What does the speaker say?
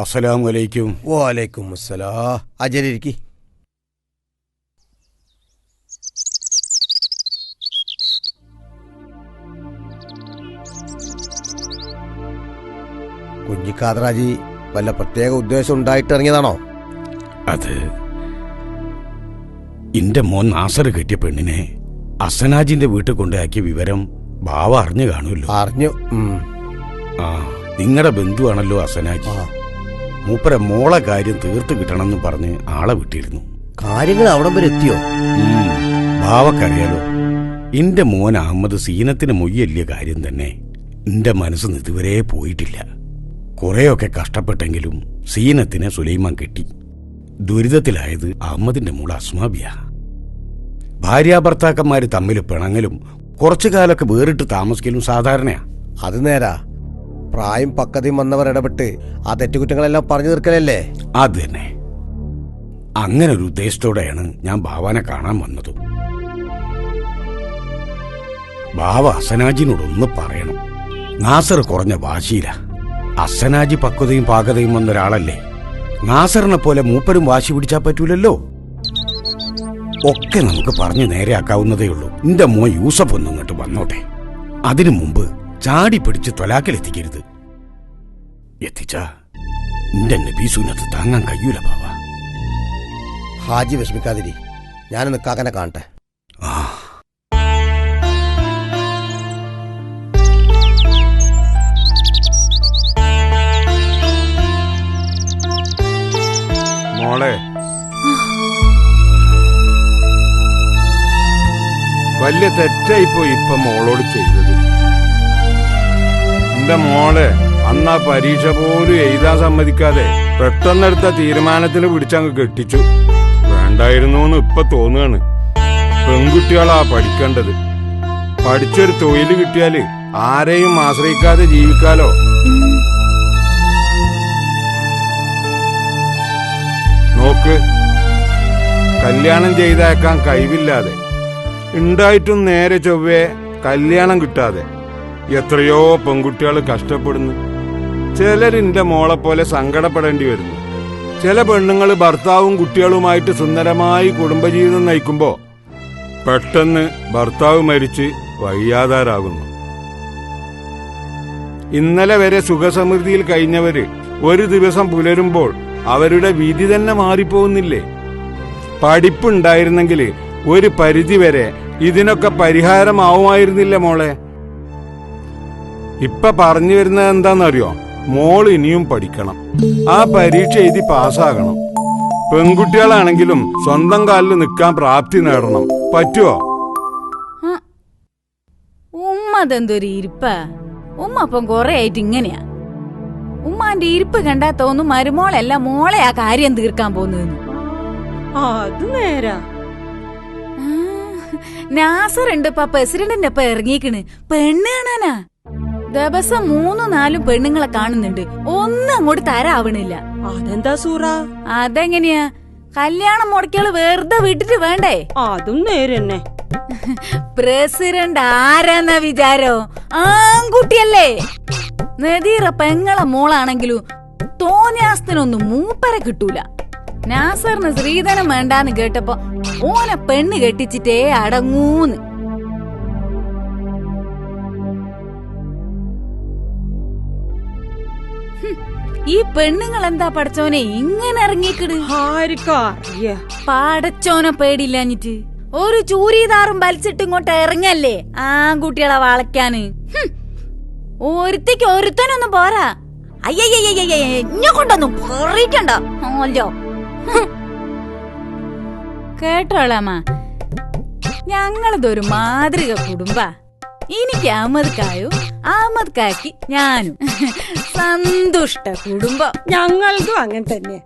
അസ്സലാമലൈക്കും. വലൈക്കും അസ്സലാം. അജലിരിക്കി. കുഞ്ഞിക്കാതറാജി വല്ല പ്രത്യേക ഉദ്ദേശം ഉണ്ടായിട്ട് ഇറങ്ങിയതാണോ? അത് എന്റെ മോൻ നാസർ കെട്ടിയ പെണ്ണിനെ അസനാജിന്റെ വീട്ടിൽ കൊണ്ടാക്കിയ വിവരം ബാവ അറിഞ്ഞു കാണുമല്ലോ. അറിഞ്ഞു. ആ, നിങ്ങളുടെ ബന്ധുവാണല്ലോ അസനാജി. മൂപ്പര മോളെ കാര്യം തീർത്ത് കിട്ടണമെന്ന് പറഞ്ഞ് ആളെ വിട്ടിരുന്നു. കാര്യങ്ങൾ അവിടം വരെ എത്തിയോ? ബാവക്കറിയാലോ, എന്റെ മോൻ അഹമ്മദ് സീനത്തിന് മൊയ്യല്ലിയ കാര്യം തന്നെ എന്റെ മനസ്സിൽ ഇതുവരെ പോയിട്ടില്ല. കുറെയൊക്കെ കഷ്ടപ്പെട്ടെങ്കിലും സീനത്തിനെ സുലൈമാൻ കെട്ടി. ദുരിതത്തിലായത് അഹമ്മദിന്റെ മോൾ അസ്മാബിയ. ഭാര്യാഭർത്താക്കന്മാര് തമ്മിൽ പിണങ്ങലും കുറച്ചു കാലമൊക്കെ വേറിട്ട് താമസിക്കലും സാധാരണയാ. അത് നേരാ. പ്രായം പക്വതയും വന്നവർ ഇടപെട്ട് ആ തെറ്റുകുറ്റങ്ങളെല്ലാം പറഞ്ഞു തീർക്കലല്ലേ? അത് തന്നെ. അങ്ങനെ ഒരു ഉദ്ദേശത്തോടെയാണ് ഞാൻ ബാവാനെ കാണാൻ വന്നത്. ബാവ അസനാജിനോടൊന്ന് പറയണം. നാസർ കുറഞ്ഞ വാശിയില. അസനാജി പക്വതയും പാകതയും വന്നൊരാളല്ലേ. നാസറിനെ പോലെ മൂപ്പരും വാശി പിടിച്ചാൽ പറ്റൂലല്ലോ. ഒക്കെ നമുക്ക് പറഞ്ഞു നേരെയാക്കാവുന്നതേ ഉള്ളൂ. എന്റെ മോൻ യൂസഫ് ഒന്നും ഇങ്ങോട്ട് വന്നോട്ടെ. അതിനു മുമ്പ് ചാടി പിടിച്ച് ത്വലാക്കിലെത്തിക്കരുത്. എത്തിച്ചാ എന്റെ നബീസുനത്ത് താങ്ങാൻ കഴിയൂല ബാവ. ഹാജി വിഷമിക്കാതിരി, ഞാനൊന്ന് കാക്കനെ കാണട്ടെ. മോളെ, വലിയ തെറ്റായിപ്പോയി ഇപ്പൊ മോളോട് ചെയ്തത്. എന്റെ മോളെ അന്നാ പരീക്ഷ പോലും എഴുതാൻ സമ്മതിക്കാതെ പെട്ടെന്നെടുത്ത തീരുമാനത്തിന് പിടിച്ചങ്ങ് കെട്ടിച്ചു. വേണ്ടായിരുന്നു എന്ന് ഇപ്പൊ തോന്നുകയാണ്. പെൺകുട്ടികളാ പഠിക്കേണ്ടത്. പഠിച്ചൊരു തൊഴിൽ കിട്ടിയാല് ആരെയും ആശ്രയിക്കാതെ ജീവിക്കാലോ. നോക്ക്, കല്യാണം ചെയ്തേക്കാൻ കഴിവില്ലാതെ ഉണ്ടായിട്ടും നേരെ ചൊവ്വേ കല്യാണം കിട്ടാതെ എത്രയോ പെൺകുട്ടികൾ കഷ്ടപ്പെടുന്നു. ചിലരിന്റെ മോളെ പോലെ സങ്കടപ്പെടേണ്ടി വരുന്നു. ചില പെണ്ണുങ്ങൾ ഭർത്താവും കുട്ടികളുമായിട്ട് സുന്ദരമായി കുടുംബജീവിതം നയിക്കുമ്പോ പെട്ടെന്ന് ഭർത്താവ് മരിച്ച് വയ്യാതാരാകുന്നു. ഇന്നലെ വരെ സുഖസമൃദ്ധിയിൽ കഴിഞ്ഞവര് ഒരു ദിവസം പുലരുമ്പോൾ അവരുടെ വിധി തന്നെ മാറിപ്പോകുന്നില്ലേ? പഠിപ്പുണ്ടായിരുന്നെങ്കിൽ ഒരു പരിധിവരെ ഇതിനൊക്കെ പരിഹാരമാവുമായിരുന്നില്ല മോളെ. ഇപ്പൊ പറഞ്ഞു വരുന്നത് എന്താണെന്നറിയോ? മോൾ ഇനിയും പഠിക്കണം. ആ പരീക്ഷ എഴുതി പാസ്സാകണം. പെൺകുട്ടികളാണെങ്കിലും സ്വന്തം കാലിൽ നിൽക്കാൻ പ്രാപ്തി നേടണം. പറ്റുമോ? ഉമ്മ അതെന്തൊരു ഇരിപ്പാ. ഉമ്മ അപ്പം കൊറേ ആയിട്ട് ഇങ്ങനെയാ. ഉമ്മാന്റെ ഇരിപ്പ് കണ്ടാ തോന്നും മരുമോളല്ല മോളെ ആ കാര്യം തീർക്കാൻ പോകുന്നതെന്ന്. അത് നേരാ. നാസറുണ്ട് ഇപ്പൊ പ്രസിഡന്റിന്റെ ഒപ്പം ഇറങ്ങിക്കണ്. പെണ്ണ് കാണാനാ. ദിവസം 3-4 പെണ്ണുങ്ങളെ കാണുന്നുണ്ട്. ഒന്നും അങ്ങോട്ട് തരാവണില്ല. അതെന്താ സൂറ? അതെങ്ങനെയാ? കല്യാണം മുടക്കിയാള് വെറുതെ വിട്ടിട്ട് വേണ്ടേ? അതും നേരെന്നെ. പ്രസിഡന്റ് ആരാന്ന വിചാരോ? ആൺകുട്ടിയല്ലേ. നദീറ പെങ്ങളെ മോളാണെങ്കിലും തോന്നിയാസ്തിനൊന്നും മൂപ്പരെ കിട്ടൂല. നാസറിന് ശ്രീധനം വേണ്ടാന്ന് കേട്ടപ്പോ ഓനെ പെണ്ണ് കെട്ടിച്ചിട്ടേ അടങ്ങൂന്ന്. ഈ പെണ്ണുങ്ങൾ എന്താ പടച്ചോനെ ഇങ്ങനെ ഇറങ്ങിക്കിട്? പടച്ചോനെ പേടില്ലാഞ്ഞിട്ട് ഒരു ചൂരിദാറും വലിച്ചിട്ട് ഇങ്ങോട്ട് ഇറങ്ങല്ലേ ആൺകുട്ടികളെ വളയ്ക്കാന്. ഒരുത്തേക്ക് ഒരുത്തനൊന്നും പോരാ. അയ്യയ്യയ്യയ്യ എന്നെ കൊണ്ടൊന്നും പറയിക്കണ്ടോ. കേട്ടോളാമ്മ, ഞങ്ങളതൊരു മാതൃക കുടുംബ. എനിക്ക് അഹമ്മദ് കായും അഹമ്മദ് കാക്കി ഞാനും സന്തുഷ്ട കുടുംബം. ഞങ്ങൾക്കും അങ്ങനെ തന്നെ.